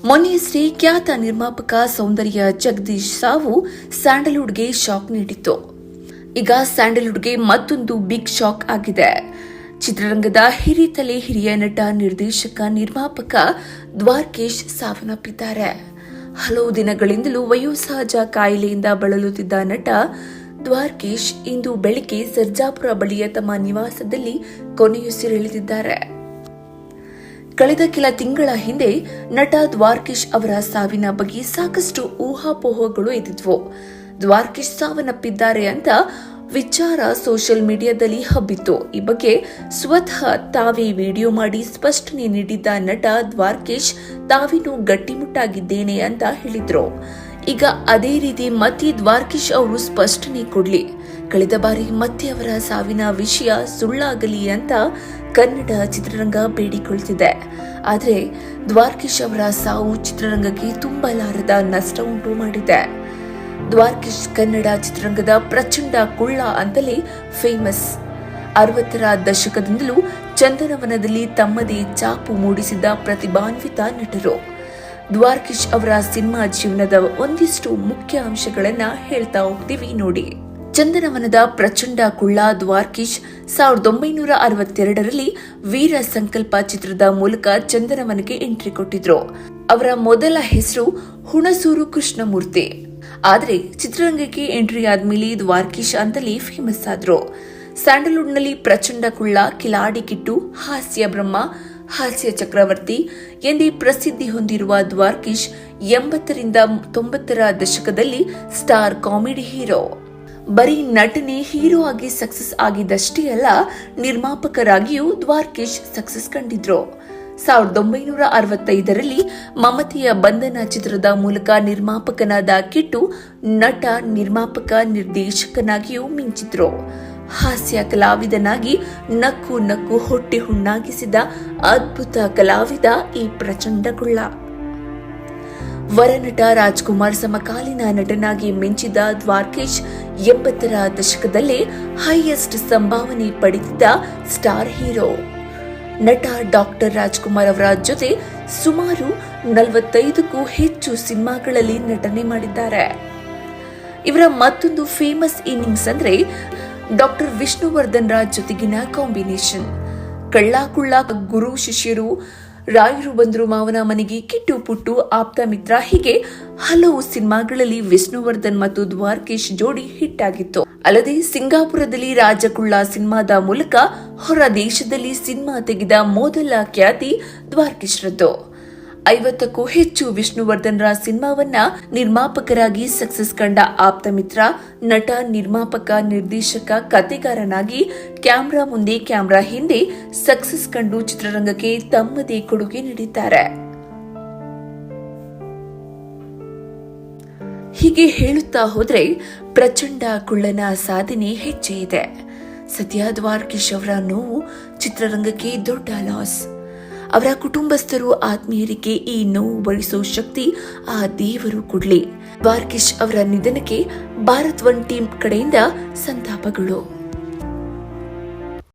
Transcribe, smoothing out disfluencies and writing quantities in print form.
ಮೊನ್ನೆಯಷ್ಟೇ ಖ್ಯಾತ ನಿರ್ಮಾಪಕ ಸೌಂದರ್ಯ ಜಗದೀಶ್ ಸಾವು ಸ್ಯಾಂಡಲ್ವುಡ್ಗೆ ಶಾಕ್ ನೀಡಿತ್ತು. ಈಗ ಸ್ಯಾಂಡಲ್ವುಡ್ಗೆ ಮತ್ತೊಂದು ಬಿಗ್ ಶಾಕ್ ಆಗಿದೆ. ಚಿತ್ರರಂಗದ ಹಿರಿಯ ನಟ, ನಿರ್ದೇಶಕ, ನಿರ್ಮಾಪಕ ದ್ವಾರಕೀಶ್ ಸಾವನ್ನಪ್ಪಿದ್ದಾರೆ. ಹಲವು ದಿನಗಳಿಂದಲೂ ವಯೋಸಹಜ ಕಾಯಿಲೆಯಿಂದ ಬಳಲುತ್ತಿದ್ದ ನಟ ದ್ವಾರಕೀಶ್ ಇಂದು ಬೆಳಿಗ್ಗೆ ಸರ್ಜಾಪುರ ಬಳಿಯ ತಮ್ಮ ನಿವಾಸದಲ್ಲಿ ಕೊನೆಯುಸಿರೆಳೆದಿದ್ದಾರೆ. ಕಳೆದ ಕೆಲ ತಿಂಗಳ ಹಿಂದೆ ನಟ ದ್ವಾರಕೀಶ್ ಅವರ ಸಾವಿನ ಬಗ್ಗೆ ಸಾಕಷ್ಟು ಊಹಾಪೋಹಗಳು ಎದ್ದಿದ್ವು. ದ್ವಾರಕೀಶ್ ಸಾವನ್ನಪ್ಪಿದ್ದಾರೆ ಅಂತ ವಿಚಾರ ಸೋಷಿಯಲ್ ಮೀಡಿಯಾದಲ್ಲಿ ಹಬ್ಬಿತ್ತು. ಈ ಬಗ್ಗೆ ಸ್ವತಃ ತಾವೇ ವಿಡಿಯೋ ಮಾಡಿ ಸ್ಪಷ್ಟನೆ ನೀಡಿದ್ದ ನಟ ದ್ವಾರಕೀಶ್ ತಾವಿನ್ನೂ ಗಟ್ಟಿಮುಟ್ಟಾಗಿದ್ದೇನೆ ಅಂತ ಹೇಳಿದ್ರು. ಈಗ ಅದೇ ರೀತಿ ಮತ್ತೆ ದ್ವಾರಕೀಶ್ ಅವರು ಸ್ಪಷ್ಟನೆ ಕೊಡ್ಲಿ, ಕಳೆದ ಬಾರಿ ಮತ್ತೆ ಅವರ ಸಾವಿನ ವಿಷಯ ಸುಳ್ಳಾಗಲಿ ಅಂತ ಕನ್ನಡ ಚಿತ್ರರಂಗ ಬೇಡಿಕೊಳ್ತಿದೆ. ಆದರೆ ದ್ವಾರಕೀಶ್ ಅವರ ಸಾವು ಚಿತ್ರರಂಗಕ್ಕೆ ತುಂಬಲಾರದ ನಷ್ಟ ಉಂಟು ಮಾಡಿದೆ. ದ್ವಾರಕೀಶ್ ಕನ್ನಡ ಚಿತ್ರರಂಗದ ಪ್ರಚಂಡ ಕುಳ್ಳ ಅಂತಲೇ ಫೇಮಸ್. 60ರ ದಶಕದಿಂದಲೂ ಚಂದನವನದಲ್ಲಿ ತಮ್ಮದೇ ಛಾಪು ಮೂಡಿಸಿದ ಪ್ರತಿಭಾನ್ವಿತ ನಟರು. ದ್ವಾರಕೀಶ್ ಅವರ ಸಿನಿಮಾ ಜೀವನದ ಒಂದಿಷ್ಟು ಮುಖ್ಯ ಅಂಶಗಳನ್ನ ಹೇಳ್ತಾ ಹೋಗ್ತೀವಿ ನೋಡಿ. ಚಂದನವನದ ಪ್ರಚಂಡ ಕುಳ್ಳ ದ್ವಾರಕೀಶ್ 1962ರಲ್ಲಿ ವೀರ ಸಂಕಲ್ಪ ಚಿತ್ರದ ಮೂಲಕ ಚಂದನವನಕ್ಕೆ ಎಂಟ್ರಿ ಕೊಟ್ಟಿದ್ರು. ಅವರ ಮೊದಲ ಹೆಸರು ಹುಣಸೂರು ಕೃಷ್ಣಮೂರ್ತಿ. ಆದ್ರೆ ಚಿತ್ರರಂಗಕ್ಕೆ ಎಂಟ್ರಿ ಆದ್ಮೇಲೆ ದ್ವಾರಕೀಶ್ ಅಂತಲೇ ಫೇಮಸ್ ಆದ್ರು. ಸ್ಯಾಂಡಲ್ವುಡ್ನಲ್ಲಿ ಪ್ರಚಂಡ ಕುಳ್ಳ, ಕಿಲಾಡಿ ಕಿಟ್ಟು, ಹಾಸ್ಯ ಬ್ರಹ್ಮ, ಹಾಸ್ಯ ಚಕ್ರವರ್ತಿ ಎಂದೇ ಪ್ರಸಿದ್ಧಿ ಹೊಂದಿರುವ ದ್ವಾರಕೀಶ್ 80ರಿಂದ 90ರ ದಶಕದಲ್ಲಿ ಸ್ಟಾರ್ ಕಾಮಿಡಿ ಹೀರೋ. ಬರೀ ನಟನೆ ಹೀರೋ ಆಗಿ ಸಕ್ಸಸ್ ಆಗಿದ್ದಷ್ಟೇ ಅಲ್ಲ, ನಿರ್ಮಾಪಕರಾಗಿಯೂ ದ್ವಾರಕೀಶ್ ಸಕ್ಸಸ್ ಕಂಡಿದ್ರು. 1965ರಲ್ಲಿ ಮಮತೆಯ ಬಂಧನ ಚಿತ್ರದ ಮೂಲಕ ನಿರ್ಮಾಪಕನಾದ ಕಿಟ್ಟು ನಟ, ನಿರ್ಮಾಪಕ, ನಿರ್ದೇಶಕನಾಗಿಯೂ ಮಿಂಚಿದ್ರು. ಹಾಸ್ಯ ಕಲಾವಿದನಾಗಿ ನಕ್ಕು ನಕ್ಕು ಹೊಟ್ಟೆ ಹುಣ್ಣಾಗಿಸಿದ ಅದ್ಭುತ ಕಲಾವಿದ ಈ ಪ್ರಚಂಡ ಕುಳ್ಳ. ವರನಟ ರಾಜ್ಕುಮಾರ್ ಸಮಕಾಲೀನ ನಟನಾಗಿ ಮಿಂಚಿದ ದ್ವಾರಕೀಶ್ 80ರ ದಶಕದಲ್ಲೇ ಹೈಯೆಸ್ಟ್ ಸಂಭಾವನೆ ಪಡೆದಿದ್ದ ಸ್ಟಾರ್ ಹೀರೋ. ನಟ ಡಾಕ್ಟರ್ ರಾಜ್ಕುಮಾರ್ ಅವರ ಜೊತೆ ಸುಮಾರು 45ಕ್ಕೂ ಹೆಚ್ಚು ಸಿನಿಮಾಗಳಲ್ಲಿ ನಟನೆ ಮಾಡಿದ್ದಾರೆ. ಇವರ ಮತ್ತೊಂದು ಫೇಮಸ್ ಇನ್ನಿಂಗ್ಸ್ ಅಂದ್ರೆ ಡಾಕ್ಟರ್ ವಿಷ್ಣುವರ್ಧನ್ ರಾಜ್ ಜೊತೆಗಿನ ಕಾಂಬಿನೇಷನ್. ಕಳ್ಳ ಕುಳ್ಳ, ಗುರು ಶಿಷ್ಯರು, ರಾಯರು ಬಂದ್ರು ಮಾವನ ಮನೆಗೆ, ಕಿಟ್ಟು ಪುಟ್ಟು, ಆಪ್ತ ಮಿತ್ರ ಹೀಗೆ ಹಲವು ಸಿನಿಮಾಗಳಲ್ಲಿ ವಿಷ್ಣುವರ್ಧನ್ ಮತ್ತು ದ್ವಾರಕೀಶ್ ಜೋಡಿ ಹಿಟ್ ಆಗಿತ್ತು. ಅಲ್ಲದೆ ಸಿಂಗಾಪುರದಲ್ಲಿ ರಾಜಕುಳ್ಳ ಸಿನಿಮಾದ ಮೂಲಕ ಹೊರ ದೇಶದಲ್ಲಿ ಸಿನಿಮಾ ತೆಗೆದ ಮೊದಲ ಖ್ಯಾತಿ ದ್ವಾರಕೀಶ್ರದ್ದು. 50ಕ್ಕೂ ಹೆಚ್ಚು ವಿಷ್ಣುವರ್ಧನ್ ರ ಸಿನಿಮಾವನ್ನ ನಿರ್ಮಾಪಕರಾಗಿ ಸಕ್ಸಸ್ ಕಂಡ ಆಪ್ತ ಮಿತ್ರ, ನಟ, ನಿರ್ಮಾಪಕ, ನಿರ್ದೇಶಕ, ಕಥೆಗಾರನಾಗಿ ಕ್ಯಾಮ್ರಾ ಮುಂದೆ ಕ್ಯಾಮ್ರಾ ಹಿಂದೆ ಸಕ್ಸಸ್ ಕಂಡು ಚಿತ್ರರಂಗಕ್ಕೆ ತಮ್ಮದೇ ಕೊಡುಗೆ ನೀಡಿದ್ದಾರೆ. ಹೀಗೆ ಹೇಳುತ್ತಾ ಹೋದ್ರೆ ಪ್ರಚಂಡ ಕುಳ್ಳನ ಸಾಧನೆ ಹೆಚ್ಚೇ ಇದೆ. ಸದ್ಯ ದ್ವಾರಕೀಶ್ ಅವರ ನೋವು ಚಿತ್ರರಂಗಕ್ಕೆ ದೊಡ್ಡ ಲಾಸ್. ಅವರ ಕುಟುಂಬಸ್ಥರು, ಆತ್ಮೀಯರಿಗೆ ಈ ನೋವು ಭರಿಸೋ ಶಕ್ತಿ ಆ ದೇವರು ಕೊಡ್ಲಿ. ದ್ವಾರಕೀಶ್ ಅವರ ನಿಧನಕ್ಕೆ ಭಾರತ್ ಒನ್ ಟೀಮ್ ಕಡೆಯಿಂದ ಸಂತಾಪಗಳು.